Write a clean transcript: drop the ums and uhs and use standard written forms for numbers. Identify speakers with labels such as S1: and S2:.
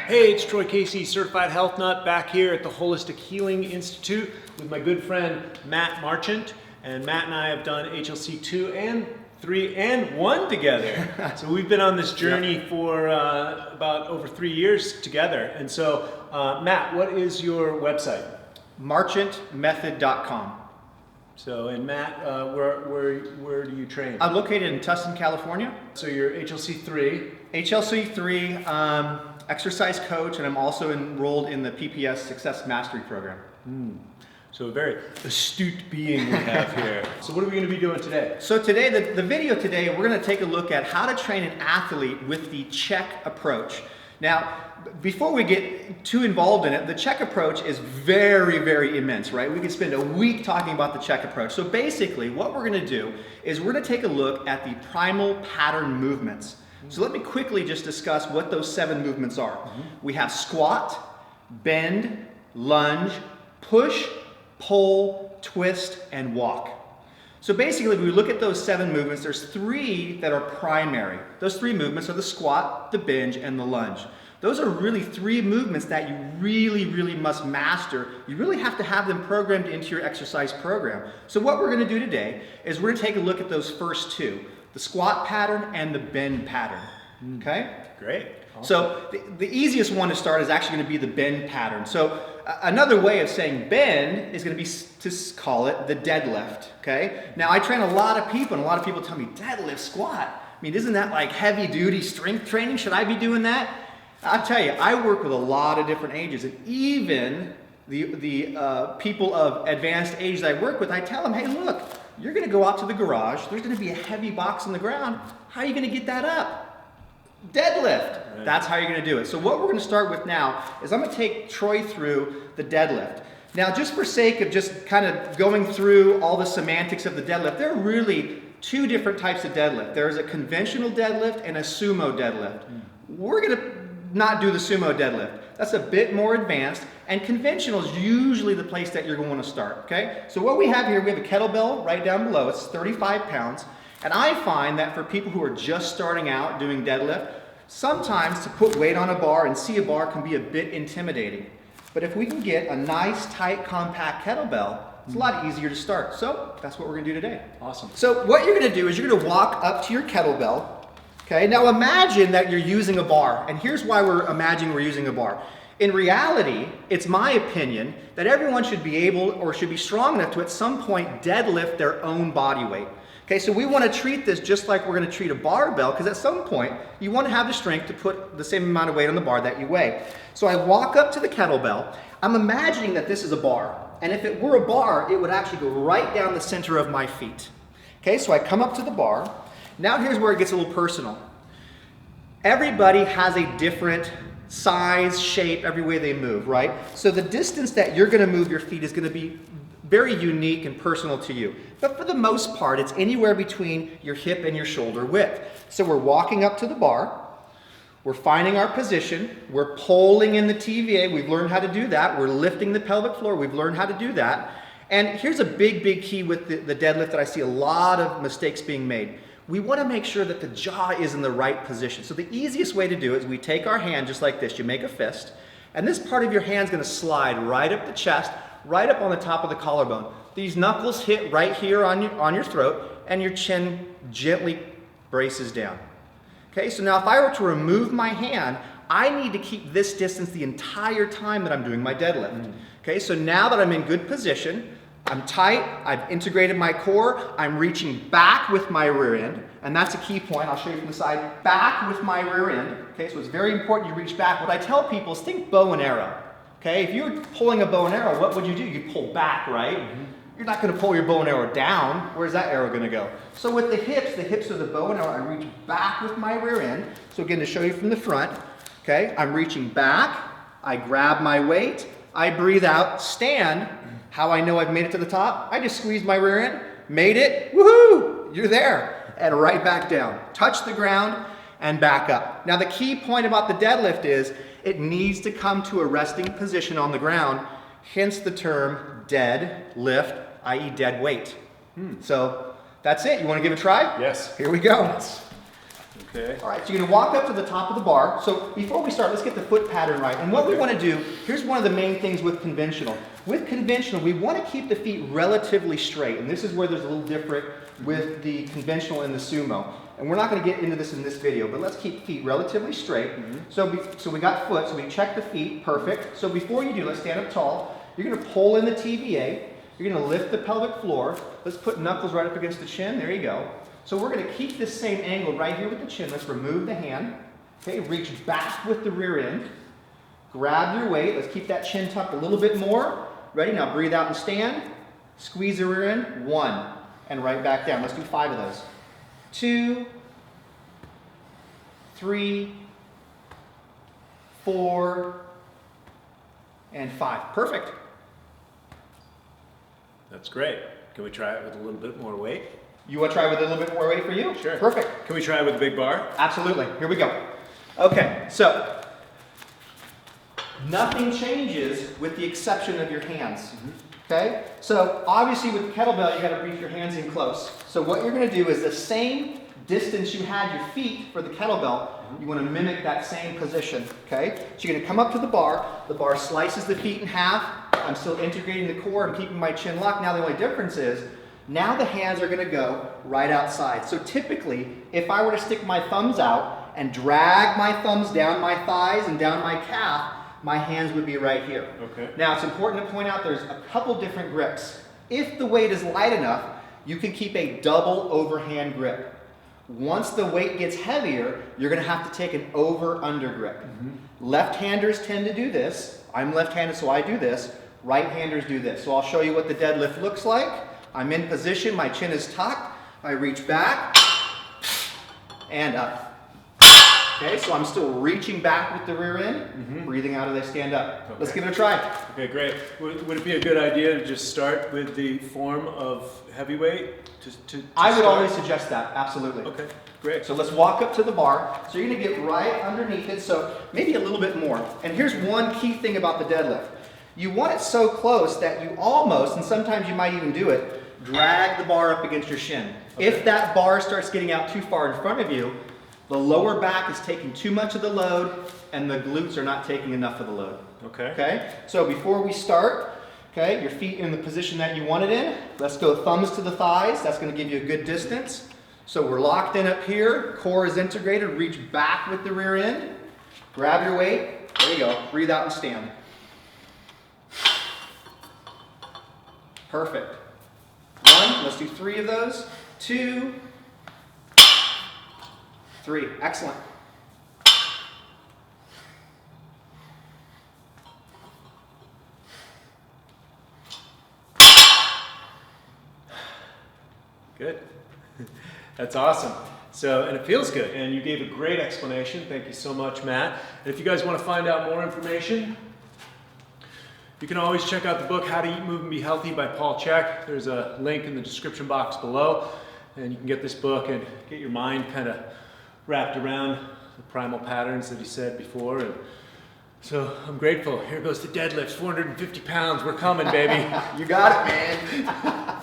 S1: Hey, it's Troy Casey, Certified Health Nut, back here at the Holistic Healing Institute with my good friend Matt Marchant. And Matt and I have done HLC 2 and 3 and 1 together. So we've been on this journey for about over 3 years together. And so, Matt, what is your website?
S2: Marchantmethod.com.
S1: So, and Matt, where do you train?
S2: I'm located in Tustin, California.
S1: So you're HLC 3.
S2: HLC 3, exercise coach, and I'm also enrolled in the PPS Success Mastery Program.
S1: So a very astute being we have here. So what are we going to be doing today?
S2: So today, the video today, we're going to take a look at how to train an athlete with the Chek approach. Now, before we get too involved in it, the Chek approach is very, very immense, right? We could spend a week talking about the Chek approach. So basically, what we're going to do is we're going to take a look at the primal pattern movements. So let me quickly just discuss what those 7 movements are. We have squat, bend, lunge, push, pull, twist, and walk. So basically, if we look at those 7 movements, there's 3 that are primary. Those 3 movements are the squat, the bend, and the lunge. Those are really 3 movements that you really, really must master. You really have to have them programmed into your exercise program. So what we're going to do today is we're going to take a look at those first 2. The squat pattern and the bend pattern, okay?
S1: Great. Awesome.
S2: So the easiest one to start is actually going to be the bend pattern. So another way of saying bend is going to be to call it the deadlift, okay? Now I train a lot of people, and a lot of people tell me, deadlift, squat. I mean, isn't that like heavy duty strength training? Should I be doing that? I'll tell you, I work with a lot of different ages, and even the people of advanced age that I work with, I tell them, hey, look, you're going to go out to the garage. There's going to be a heavy box on the ground. How are you going to get that up? Deadlift. Right. That's how you're going to do it. So what we're going to start with now is I'm going to take Troy through the deadlift. Now, just for sake of just kind of going through all the semantics of the deadlift, there are really 2 different types of deadlift. There's a conventional deadlift and a sumo deadlift. We're going to not do the sumo deadlift. That's a bit more advanced, and conventional is usually the place that you're going to start, okay? So what we have here, we have a kettlebell right down below. It's 35 pounds, and I find that for people who are just starting out doing deadlift, sometimes to put weight on a bar and see a bar can be a bit intimidating. But if we can get a nice, tight, compact kettlebell, it's a lot easier to start. So that's what we're going to do today.
S1: Awesome.
S2: So what you're going to do is you're going to walk up to your kettlebell. Okay, now imagine that you're using a bar, and here's why we're imagining we're using a bar. In reality, it's my opinion that everyone should be able or should be strong enough to at some point deadlift their own body weight. Okay, so we want to treat this just like we're going to treat a barbell, because at some point you want to have the strength to put the same amount of weight on the bar that you weigh. So I walk up to the kettlebell. I'm imagining that this is a bar, and if it were a bar, it would actually go right down the center of my feet. Okay, so I come up to the bar. Now here's where it gets a little personal. Everybody has a different size, shape, every way they move, right? So the distance that you're going to move your feet is going to be very unique and personal to you. But for the most part, it's anywhere between your hip and your shoulder width. So we're walking up to the bar. We're finding our position. We're pulling in the TVA. We've learned how to do that. We're lifting the pelvic floor. We've learned how to do that. And here's a big, big key with the deadlift that I see a lot of mistakes being made. We want to make sure that the jaw is in the right position. So the easiest way to do it is we take our hand just like this. You make a fist, and this part of your hand is going to slide right up the chest, right up on the top of the collarbone. These knuckles hit right here on your throat, and your chin gently braces down. Okay, so now if I were to remove my hand, I need to keep this distance the entire time that I'm doing my deadlift. Okay, so now that I'm in good position, I'm tight, I've integrated my core, I'm reaching back with my rear end, and that's a key point. I'll show you from the side. Back with my rear end. Okay, so it's very important you reach back. What I tell people is think bow and arrow. Okay, if you're pulling a bow and arrow, what would you do? You'd pull back, right? You're not going to pull your bow and arrow down. Where's that arrow going to go? So with the hips are the bow and arrow. I reach back with my rear end. So again, to show you from the front, okay, I'm reaching back, I grab my weight, I breathe out, stand. How I know I've made it to the top? I just squeezed my rear end, made it, woohoo, you're there. And right back down. Touch the ground and back up. Now the key point about the deadlift is it needs to come to a resting position on the ground, hence the term dead lift, i.e. dead weight. So That's it. You want to give it a try?
S1: Yes.
S2: Here we go.
S1: Okay.
S2: All right, so you're going to walk up to the top of the bar. So before we start, let's get the foot pattern right. And what we want to do, here's one of the main things with conventional. With conventional, we want to keep the feet relatively straight. And this is where there's a little different with the conventional and the sumo. And we're not going to get into this in this video, but let's keep feet relatively straight. So we got foot, so we check the feet, perfect. So before you do, let's stand up tall. You're going to pull in the TVA. You're going to lift the pelvic floor. Let's put knuckles right up against the chin. There you go. So we're going to keep this same angle right here with the chin. Let's remove the hand. Okay, reach back with the rear end. Grab your weight. Let's keep that chin tucked a little bit more. Ready? Now breathe out and stand. Squeeze the rear end. 1. And right back down. Let's do 5 of those. 2, 3, 4, and 5. Perfect.
S1: That's great. Can we try it with a little bit more weight?
S2: You want to try with a little bit more weight for you?
S1: Sure.
S2: Perfect.
S1: Can we try it with a big bar?
S2: Absolutely. Here we go. Okay, so nothing changes with the exception of your hands. Okay? So obviously with the kettlebell, you got to reach your hands in close. So what you're going to do is the same distance you had your feet for the kettlebell, you want to mimic that same position. Okay? So you're going to come up to the bar slices the feet in half. I'm still integrating the core and keeping my chin locked. Now the only difference is, now the hands are going to go right outside. So typically, if I were to stick my thumbs out and drag my thumbs down my thighs and down my calf, my hands would be right here.
S1: Okay.
S2: Now it's important to point out there's a couple different grips. If the weight is light enough, you can keep a double overhand grip. Once the weight gets heavier, you're going to have to take an over-under grip. Left-handers tend to do this. I'm left-handed, so I do this. Right-handers do this. So I'll show you what the deadlift looks like. I'm in position, my chin is tucked. I reach back and up. Okay, so I'm still reaching back with the rear end, breathing out as I stand up. Okay. Let's give it a try.
S1: Okay, great. Would it be a good idea to just start with the form of heavyweight?
S2: I would always suggest that, absolutely.
S1: Okay, great.
S2: So let's walk up to the bar. So you're going to get right underneath it, so maybe a little bit more. And here's one key thing about the deadlift. You want it so close that you almost, and sometimes you might even do it, drag the bar up against your shin. Okay. If that bar starts getting out too far in front of you, the lower back is taking too much of the load and the glutes are not taking enough of the load.
S1: Okay.
S2: Okay? So before we start, okay, your feet in the position that you want it in. Let's go thumbs to the thighs. That's going to give you a good distance. So we're locked in up here. Core is integrated. Reach back with the rear end. Grab your weight. There you go. Breathe out and stand. Perfect. 1, let's do 3 of those. 2, 3. Excellent.
S1: Good. That's awesome. So, and it feels good. And you gave a great explanation. Thank you so much, Matt. And if you guys want to find out more information, you can always check out the book, How to Eat, Move, and Be Healthy by Paul Chek. There's a link in the description box below. And you can get this book and get your mind kind of wrapped around the primal patterns that he said before. And so I'm grateful. Here goes the deadlifts, 450 pounds. We're coming, baby.
S2: You got it, man.